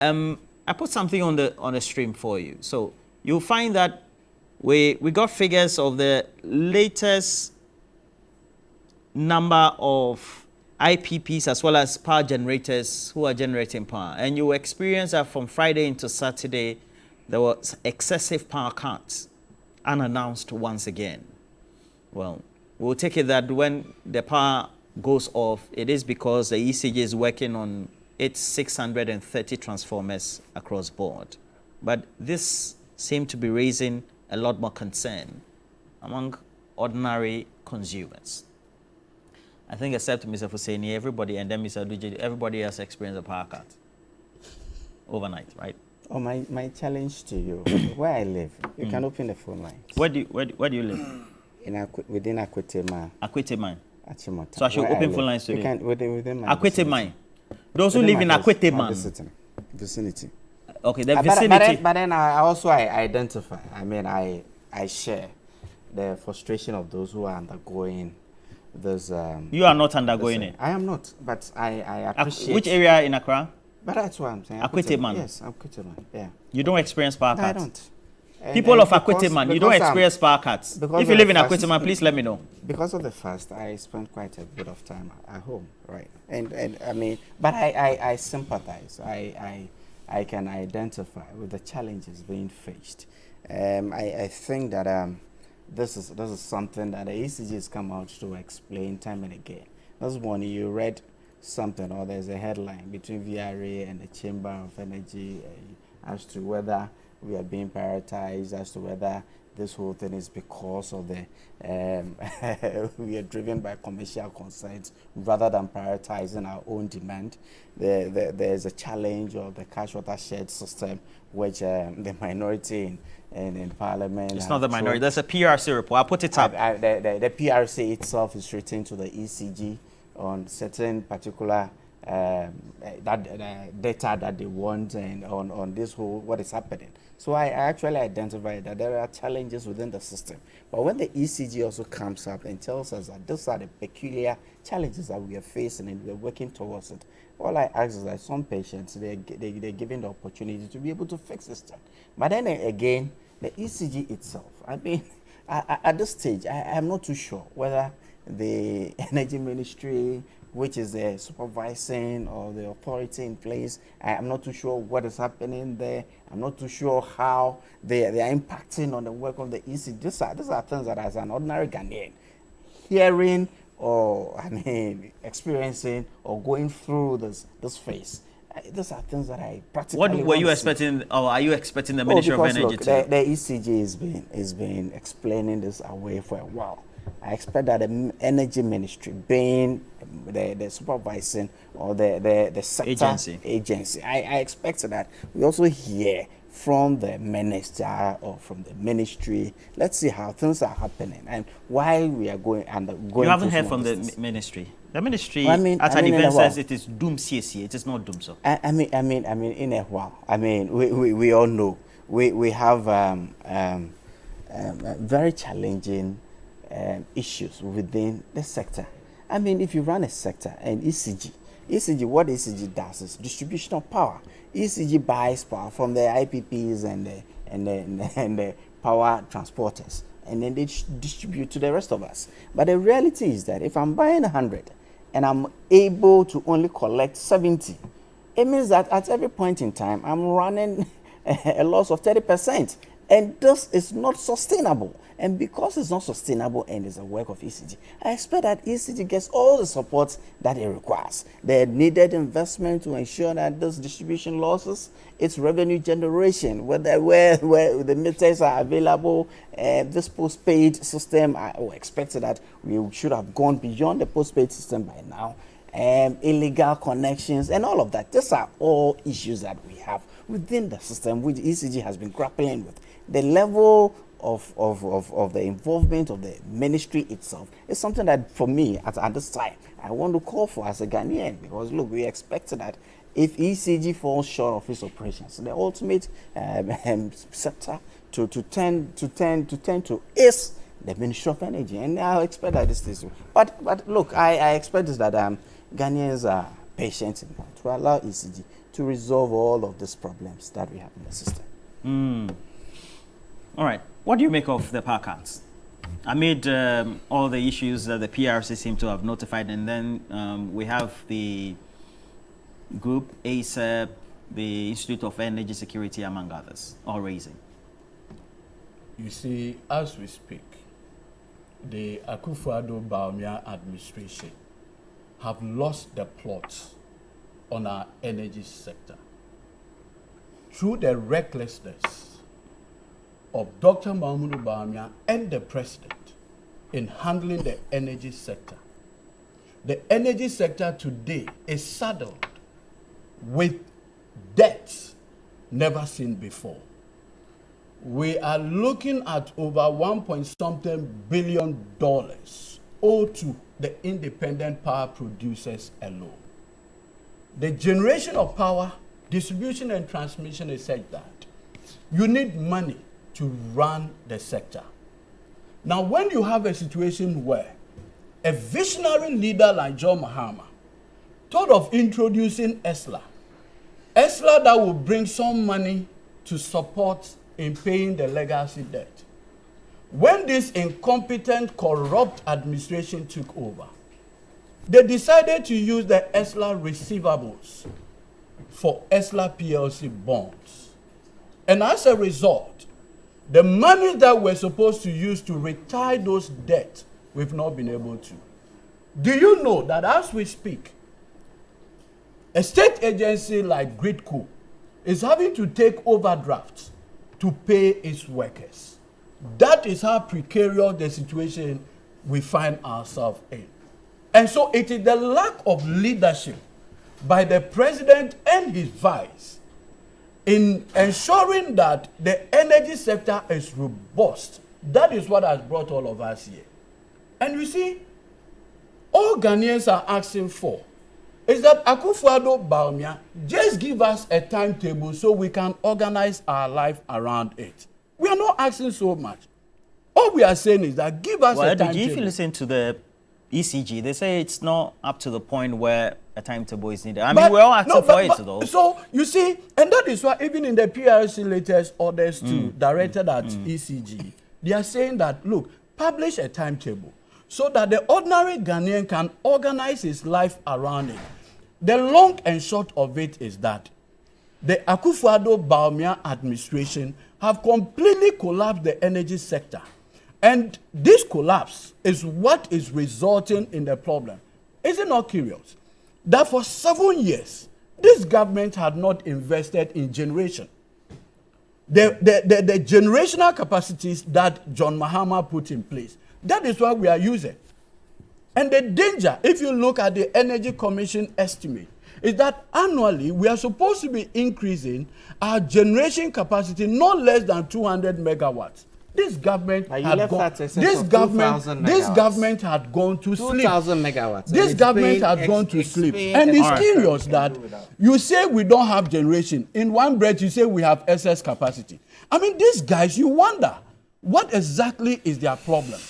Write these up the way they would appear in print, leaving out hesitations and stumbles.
I put something on the stream for you. So you'll find that we got figures of the latest number of IPPs as well as power generators who are generating power. And you experience that from Friday into Saturday, there was excessive power cuts, unannounced once again. Well, we'll take it that when the power goes off, it is because the ECG is working on its 630 transformers across board. But this seemed to be raising a lot more concern among ordinary consumers. I think except Mr. Fuseni, everybody, and then Mr. Duji, everybody has experienced a power cut overnight, right? Oh, my challenge to you, where I live, you can open the phone lines. Where do you live? Within Akwete. Akwete mine. Achimota. So I should open phone lines today. Within my Akwete mine. Those who live in Akwete mine. Vicinity. Okay, the vicinity. But then I also identify. I mean, I share the frustration of those who are undergoing this. You are not undergoing it. I am not, but I appreciate. Which area in Accra? But that's what I'm saying. Akwete man. Yes, Akwete man. Yeah. You don't experience power cuts? I don't. People of Akwete man, you don't experience power cuts. If you live in Akwete man, please let me know. Because of the fast, I spent quite a bit of time at home, right? And I mean, but I sympathize. I can identify with the challenges being faced. I think that this is something that the ECG has come out to explain time and again. This morning you read something, or there's a headline between VRA and the Chamber of Energy as to whether we are being prioritized, as to whether this whole thing is because of the we are driven by commercial concerns rather than prioritizing our own demand. There's a challenge of the cash water shared system, which the minority in Parliament. It's not the minority. There's a PRC report. I'll put it up. The PRC itself is written to the ECG on certain particular data that they want and on this whole what is happening. So I actually identify that there are challenges within the system. But when the ECG also comes up and tells us that these are the peculiar challenges that we are facing and we are working towards it, all I ask is that some patients, they're given the opportunity to be able to fix this thing. But then again, the ECG itself, I mean, at this stage, I'm not too sure whether the Energy Ministry, which is the supervising or the authority in place, I'm not too sure what is happening there. I'm not too sure how they are impacting on the work of the ECG. These are things that as an ordinary Ghanaian, hearing or, I mean, experiencing or going through this phase. These are things that I practically What were you expecting, or are you expecting the Ministry of Energy to? The ECG has been explaining this away for a while. I expect that the Energy Ministry, being the supervising or the sector agency, I expect that we also hear from the minister or from the ministry. Let's see how things are happening and why we are going. You haven't heard from the ministry. The ministry at an event says it is Dumsor. It is not Dumsor. I mean, in a while. I mean, we all know we have very challenging issues within the sector. I mean, if you run a sector and ECG, what ECG does is distribution of power. ECG buys power from the IPPs and the power transporters, and then they distribute to the rest of us. But the reality is that if I'm buying 100 and I'm able to only collect 70, it means that at every point in time, I'm running a loss of 30%. And this is not sustainable. And because it's not sustainable and it's a work of ECG, I expect that ECG gets all the support that it requires. The needed investment to ensure that those distribution losses, its revenue generation, where the meters are available, this postpaid system, I expected that we should have gone beyond the postpaid system by now. Illegal connections and all of that. These are all issues that we have within the system, which ECG has been grappling with. The level of the involvement of the ministry itself is something that, for me, at this time, I want to call for as a Ghanaian, because look, we expect that if ECG falls short of its operations, the ultimate sector to tend to is the Ministry of Energy, and I expect that this is. But look, I expect is that Ghanaians are patient enough to allow ECG to resolve all of these problems that we have in the system. All right. What do you make of the power cuts? Amid all the issues that the PRC seem to have notified, and then we have the group, ASEP, the Institute of Energy Security, among others, all raising. You see, as we speak, the Akufo-Addo administration have lost the plot on our energy sector through the recklessness of Dr. Mahmoud Bawumia and the president in handling the energy sector. The energy sector today is saddled with debts never seen before. We are looking at over $1.something billion owed to the independent power producers alone. The generation of power, distribution and transmission is such that you need money to run the sector. Now, when you have a situation where a visionary leader like John Mahama thought of introducing ESLA that will bring some money to support in paying the legacy debt. When this incompetent, corrupt administration took over, they decided to use the ESLA receivables for ESLA PLC bonds. And as a result, the money that we're supposed to use to retire those debts, we've not been able to. Do you know that as we speak, a state agency like Gridco is having to take overdrafts to pay its workers? That is how precarious the situation we find ourselves in. And so it is the lack of leadership by the president and his vice in ensuring that the energy sector is robust. That is what has brought all of us here. And you see, all Ghanaians are asking for is that Akufo-Addo Bawumia just give us a timetable so we can organize our life around it. We are not asking so much. All we are saying is that give us a timetable. If you listen to the ECG, they say it's not up to the point where a timetable is needed. I mean, we're all asking for it, though. So, you see, and that is why even in the PRC latest orders directed at ECG, they are saying that, look, publish a timetable so that the ordinary Ghanaian can organize his life around it. The long and short of it is that the Akufo-Addo Bawumia administration have completely collapsed the energy sector. And this collapse is what is resulting in the problem. Is it not curious that for 7 years, this government had not invested in generation? The generational capacities that John Mahama put in place, that is what we are using. And the danger, if you look at the Energy Commission estimate, is that annually we are supposed to be increasing our generation capacity not less than 200 megawatts. This government had gone. This government had gone to sleep. 2,000 megawatts. This government had gone to sleep. And it's curious that you say we don't have generation. In one breath, you say we have excess capacity. I mean, these guys, you wonder what exactly is their problem.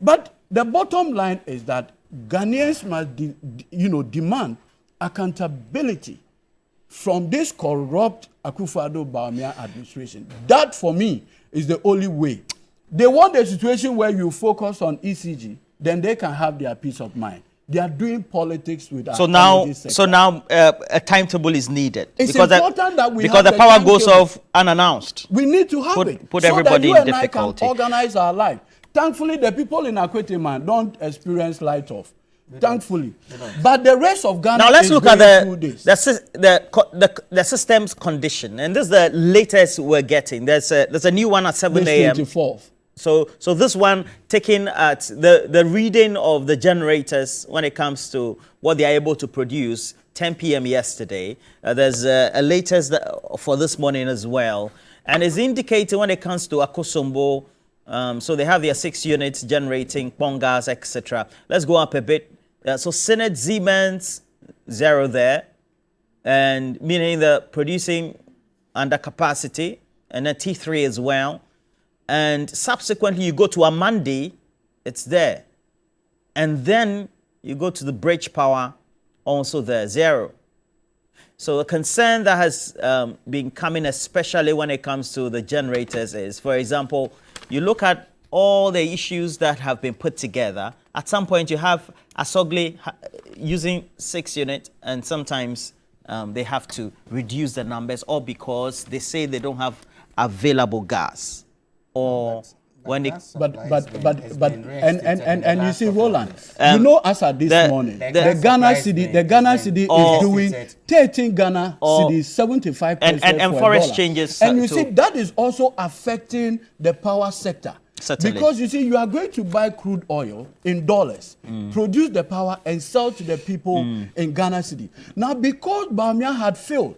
But the bottom line is that Ghanaians must, demand accountability from this corrupt Akufo-Addo Bawumia administration. That, for me, is the only way. They want a situation where you focus on ECG, then they can have their peace of mind. They are doing politics with our energy sector. So now a timetable is needed. It's important that we because have the power goes off unannounced. We need to have it. Put so everybody that you in and difficulty. I can organize our life. Thankfully, the people in Akwete man don't experience light off. Thankfully. But the rest of Ghana now let's look at the the system's condition. And this is the latest we're getting. There's a new one at 7 a.m. 24th. So this one taking at the reading of the generators when it comes to what they are able to produce, 10 p.m. yesterday. There's a latest for this morning as well. And it's indicating when it comes to Akosombo, so they have their 6 units generating Pongas, etc. Let's go up a bit. So Senate Siemens, 0 there. And meaning they're producing under capacity. And then T3 as well. And subsequently, you go to Amandi, it's there. And then you go to the bridge power, also there, 0. So a concern that has been coming, especially when it comes to the generators, is, for example, you look at all the issues that have been put together. At some point, you have Asogli using 6 units, and sometimes they have to reduce the numbers, or because they say they don't have available gas, or when it. And you see, Roland, you know, as at this morning, the Ghana city is doing 13 Ghana cedis, 75 pesos and for forest $1. changes. And you see, that is also affecting the power sector. Certainly. Because you see, you are going to buy crude oil in dollars, produce the power, and sell to the people in Ghana city. Now, because Bawumia had failed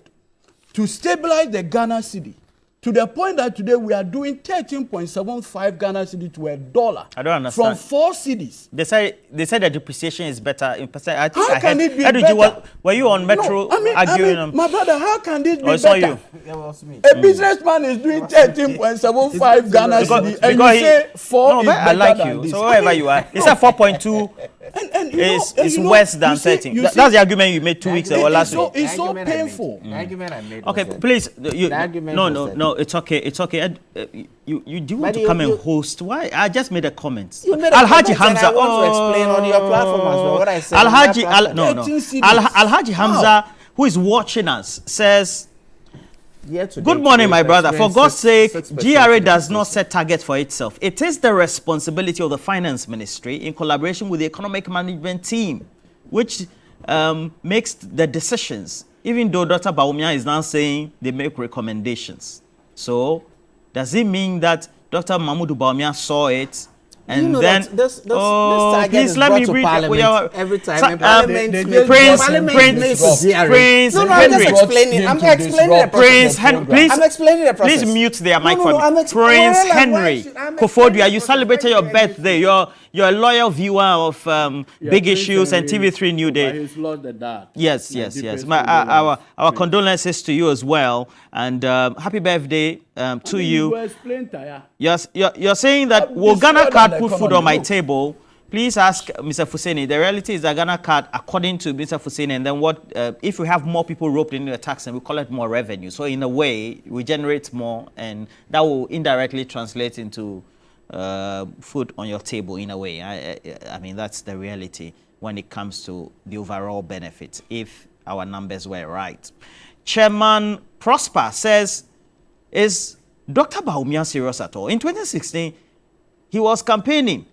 to stabilize the Ghana city, to the point that today we are doing 13.75 Ghana cedi to $1. I don't understand. From 4 cities. They say the depreciation is better in percent. I think How can it be better? Were you on Metro arguing? My brother, how can this be it's not better? you. A businessman is doing 13.75 Ghana cedi, and you Because say 4 is but better I like than you. this. So wherever you are, it's at 4.2. And It's worse than 13. That's the argument you made 2 weeks ago, last week. It's so painful. The argument I made. Okay, was that please. argument was that- No. It's okay. It's okay. You do want But to come you- and host? Why? I just made a comment. You made a Alhaji comment and Hamza. I want to explain on your platform as well what I said. on Alhaji. that platform. 18 cities. Alhaji Hamza, who is watching us, says. Year to Good date, morning, my we've brother. For experienced God's sake, 6% GRA does not depreciation. set targets for itself. It is the responsibility of the Finance Ministry in collaboration with the Economic Management team, which makes the decisions, even though Dr. Bawumia is now saying they make recommendations. So, does it mean that Dr. Mahmoud Bawumia saw it? And You know then, that this target please is let brought me to read Parliament every time. So, And Parliament they- makes- Prince- Parliament Prince- makes Prince- GRA. Prince No, I'm Henry. just explaining. I'm explaining the process. Prince Henry, program. please, I'm explaining the process. please mute their mic No, for no, me. I'm explaining. Prince Well, why Henry should- I'm Kofodia, explaining you the celebrated your process. birthday. You're a loyal viewer of Big Issues and TV3 New Day. He's lost the dad. Yes. My deepest Our condolences. condolences to you as well, and happy birthday to you. You explain, Taya. Yes, you're saying that I'm will Ghana destroyed card on the put food on my economy. table? Please ask Mr. Fuseni. The reality is that Ghana card, according to Mr. Fuseni, and then what if we have more people roped into the tax and we collect more revenue? So in a way, we generate more, and that will indirectly translate into food on your table in a way. I mean, that's the reality when it comes to the overall benefit, if our numbers were right. Chairman Prosper says, is Dr. Bawumia serious at all? In 2016, he was campaigning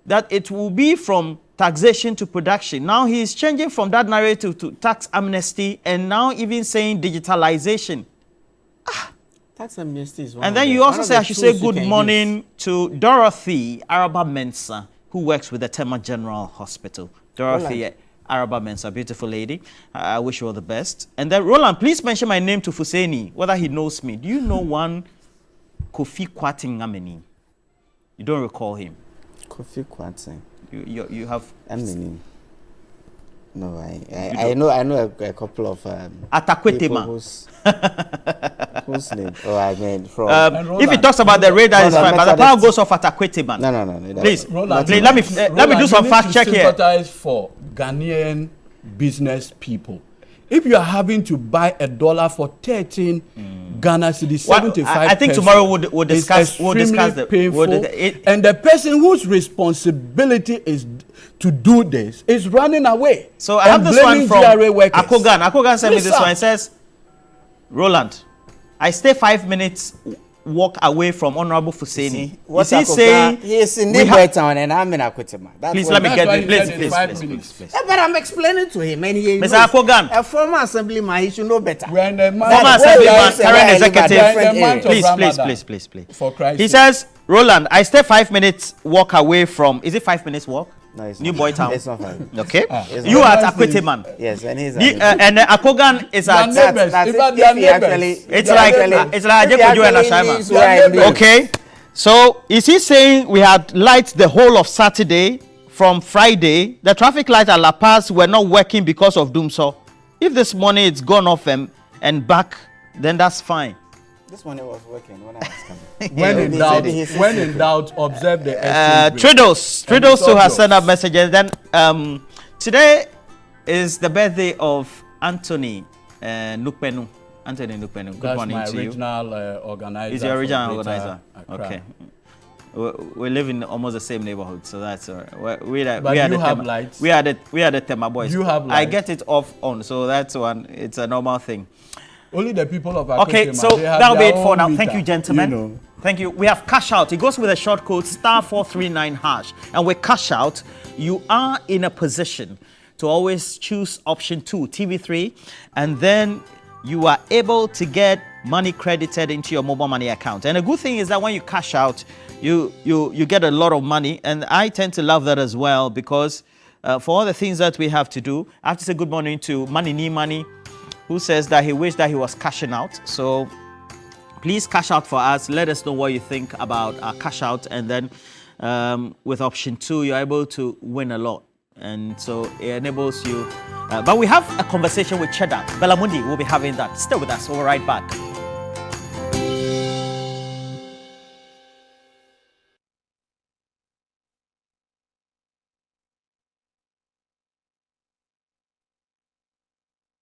that it will be from taxation to production. Now he is changing from that narrative to tax amnesty, and now even saying digitalization. Tax amnesty is one And of then the- you one also of say the I should say tools you good can morning use. to Dorothy Araba Mensah, who works with the Tema General Hospital. Dorothy Araba Mensah, beautiful lady. I wish you all the best. And then Roland, please mention my name to Fuseni, whether he knows me. Do you know one Kofi Kwating? You don't recall him. Kofi Kwanzaa. You have No, I know a couple of Atakwetema. whose name? Oh, I mean from. If he talks about the radar, it's fine, but the power goes off at Akwetema. No. Please, Roland, please, let me do some fact check here. Sympathize for Ghanaian business people. If you are having to buy $1 for 13 Ghana cedis, 75 I think pesos, tomorrow we'll it's discuss extremely painful. the And the person whose responsibility is to do this is running away. So I have and this one blaming from GRA workers. Akogan. Akogan sent me Please, this sir. one. It says, Roland, I stay 5 minutes walk away from Honorable Fuseni. Is he saying he is in we Neighbor Town and I'm in Akwetema? Please let me That's get why this. he Please, said it's 5 please. minutes. Yeah, but I'm explaining to him, and he Mr. knows. Akogan. A former assemblyman, he should know better. We are in the month- Former we are assemblyman, in the- current we are in executive. different month of Ramadan. Please. For Christ's He sake. says, Roland, I stay 5 minutes walk away from. Is it 5 minutes walk? No, it's New not. Boy Town. It's not fine. Okay. It's You not. are at Akwetema. Yes, and he's And Akogan is They are at. neighbors. that's In it. fact, If they he are actually- neighbors. It's if he like actually- it's like if he Ajekoju and actually Ashaiman. leaves where I'm doing. Okay. So is he saying we had lights the whole of Saturday from Friday? The traffic lights at La Paz were not working because of Dumsor. If this morning it's gone off and back, then that's fine. This morning was working when I was coming. When Yeah, in he doubt, said he's when in secret. doubt, observe the exchange rate. Tridos who has sent up messages. Then today is the birthday of Anthony Nukpenu. Anthony Nukpenu. Good That's morning my to you. original organizer. Is your for original Greater organizer? Accra. Okay. We live in almost the same neighborhood, so that's all right. We are But the you have Tema, lights. we are the Tema boys. You have I lights. get it off on, so that's one. It's a normal thing. Only the people of Okay, Akosema, so they have that'll be their it for own now. meter, Thank you, gentlemen. You know. Thank you. We have cash out. It goes with a short code *439#. And with cash out, you are in a position to always choose option 2, TV3, and then you are able to get money credited into your mobile money account. And the good thing is that when you cash out, you get a lot of money. And I tend to love that as well, because for all the things that we have to do, I have to say good morning to Money, who says that he wished that he was cashing out. So please cash out for us. Let us know what you think about our cash out. And then with option 2, you're able to win a lot. And so it enables you. But we have a conversation with Cheddar Belamundi. We'll be having that. Stay with us. We'll be right back.